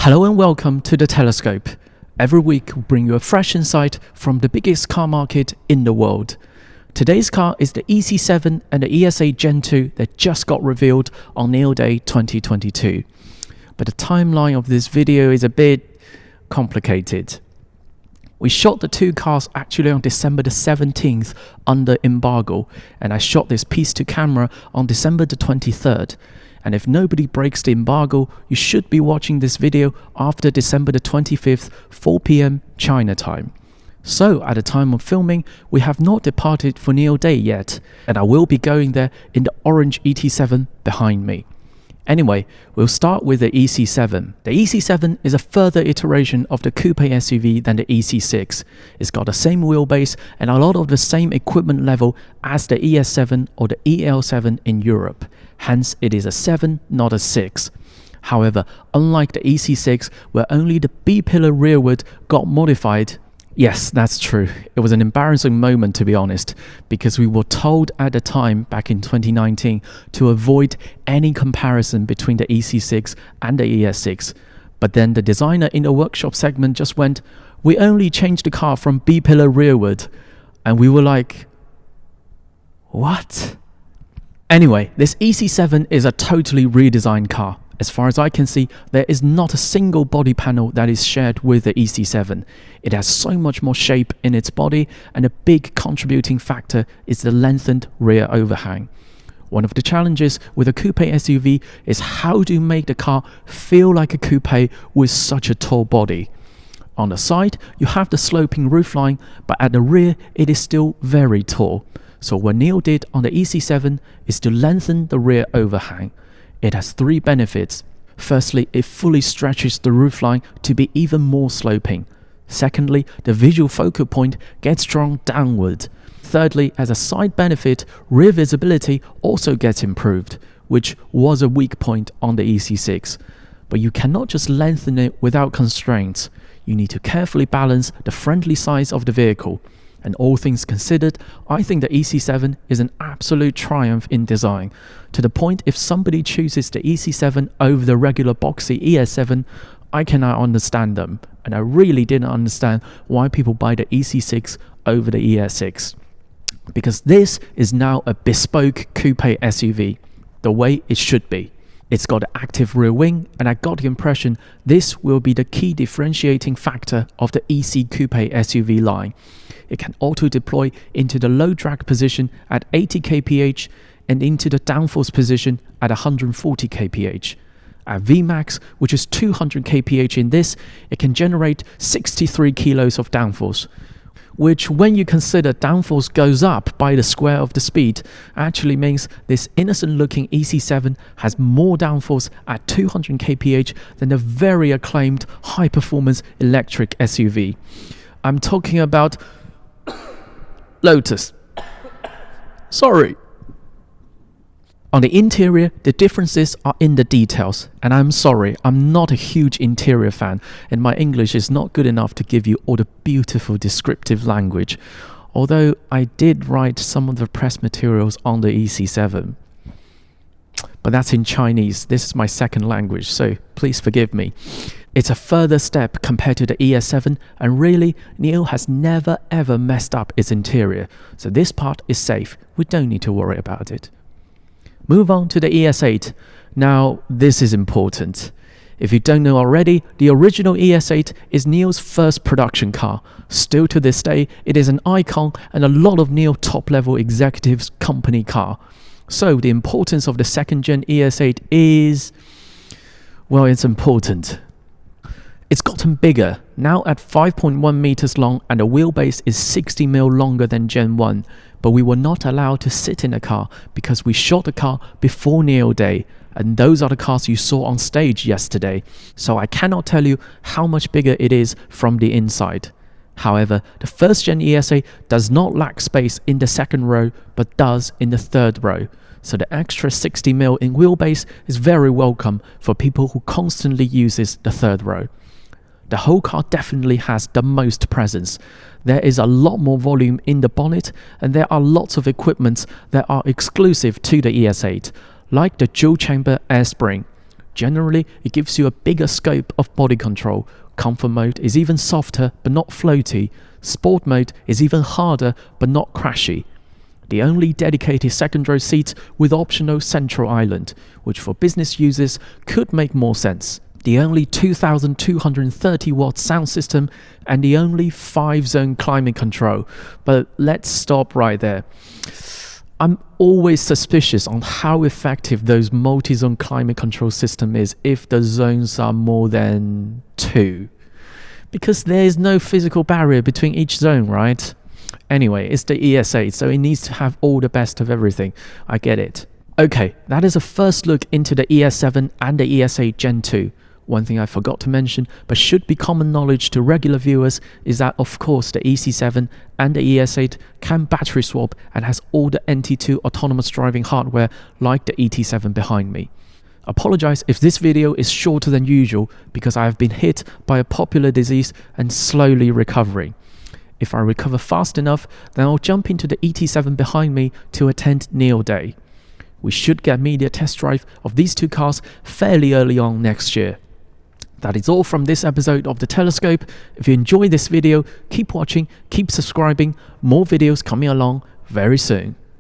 Hello and welcome to The Telescope. Every week we bring you a fresh insight from the biggest car market in the world. Today's car is the EC7 and the ES8 Gen2 that just got revealed on NIO Day 2022. But the timeline of this video is a bit complicated. We shot the two cars actually on December the 17th under embargo, and I shot this piece to camera on December the 23rd. And if nobody breaks the embargo, you should be watching this video after December the 25th, 4 p.m. China time. So at the time of filming, we have not departed for NIO Day yet, and I will be going there in the orange ET7 behind me. Anyway, we'll start with the EC7. The EC7 is a further iteration of the coupe SUV than the EC6. It's got the same wheelbase and a lot of the same equipment level as the ES7 or the EL7 in Europe. Hence, it is a 7, not a 6. However, unlike the EC6, where only the B-pillar rearward got modified, yes, that's true. It was an embarrassing moment, to be honest, because we were told at the time, back in 2019, to avoid any comparison between the EC6 and the ES6. But then the designer in the workshop segment just went, "We only changed the car from B-pillar rearward." And we were like, what? Anyway, this EC7 is a totally redesigned car. As far as I can see, there is not a single body panel that is shared with the EC7. It has so much more shape in its body, and a big contributing factor is the lengthened rear overhang. One of the challenges with a coupe SUV is how do you make the car feel like a coupe with such a tall body. On the side, you have the sloping roofline, but at the rear, it is still very tall. So what NIO did on the EC7 is to lengthen the rear overhang. It has three benefits. Firstly, it fully stretches the roofline to be even more sloping. Secondly, the visual focal point gets drawn downward. Thirdly, as a side benefit, rear visibility also gets improved, which was a weak point on the EC6. But you cannot just lengthen it without constraints. You need to carefully balance the friendly size of the vehicle. And all things considered, I think the EC7 is an absolute triumph in design. To the point, if somebody chooses the EC7 over the regular boxy ES7, I cannot understand them. And I really didn't understand why people buy the EC6 over the ES6. Because this is now a bespoke coupe SUV, the way it should be. It's got an active rear wing, and I got the impression this will be the key differentiating factor of the EC coupe SUV line. It can auto-deploy into the low drag position at 80 kph and into the downforce position at 140 kph. At Vmax, which is 200 kph in this, it can generate 63 kilos of downforce, which when you consider downforce goes up by the square of the speed, actually means this innocent-looking EC7 has more downforce at 200 kph than the very acclaimed high-performance electric SUV. I'm talking about Lotus. Sorry. On the interior, the differences are in the details, and I'm sorry, I'm not a huge interior fan, and my English is not good enough to give you all the beautiful descriptive language, although I did write some of the press materials on the EC7. But that's in Chinese. This is my second language, so please forgive me. It's a further step compared to the ES7, and really, NIO has never ever messed up its interior, so this part is safe. We don't need to worry about it. Move on to the ES8. Now, this is important. If you don't know already, the original ES8 is NIO's first production car. Still to this day, it is an icon and a lot of NIO top-level executives' company car. So the importance of the second-gen ES8 is, well, it's important. It's gotten bigger, now at 5.1 meters long, and the wheelbase is 60 mil longer than Gen 1. But we were not allowed to sit in the car because we shot the car before NIO Day, and those are the cars you saw on stage yesterday. So I cannot tell you how much bigger it is from the inside. However, the first-gen ES8 does not lack space in the second row, but does in the third row. So the extra 60 mil in wheelbase is very welcome for people who constantly uses the third row. The whole car definitely has the most presence. There is a lot more volume in the bonnet, and there are lots of equipments that are exclusive to the ES8, like the dual chamber air spring, Generally, it gives you a bigger scope of body control. Comfort mode is even softer but not floaty. Sport mode is even harder but not crashy. The only dedicated second row seat with optional central island, which for business users could make more sense. The only 2230 watt sound system and the only 5-zone climate control. But let's stop right there. I'm always suspicious on how effective those multi-zone climate control system is if the zones are more than 2. Because there is no physical barrier between each zone, right? Anyway, it's the ES8, so it needs to have all the best of everything. I get it. Okay, that is a first look into the ES7 and the ES8 Gen2. One thing I forgot to mention, but should be common knowledge to regular viewers, is that of course the EC7 and the ES8 can battery swap and has all the NT2 autonomous driving hardware like the ET7 behind me. Apologize if this video is shorter than usual because I have been hit by a popular disease and slowly recovering. If I recover fast enough, then I'll jump into the ET7 behind me to attend NIO Day. We should get media test drive of these two cars fairly early on next year. That is all from this episode of The Telescope. If you enjoyed this video, keep watching, keep subscribing, more videos coming along very soon.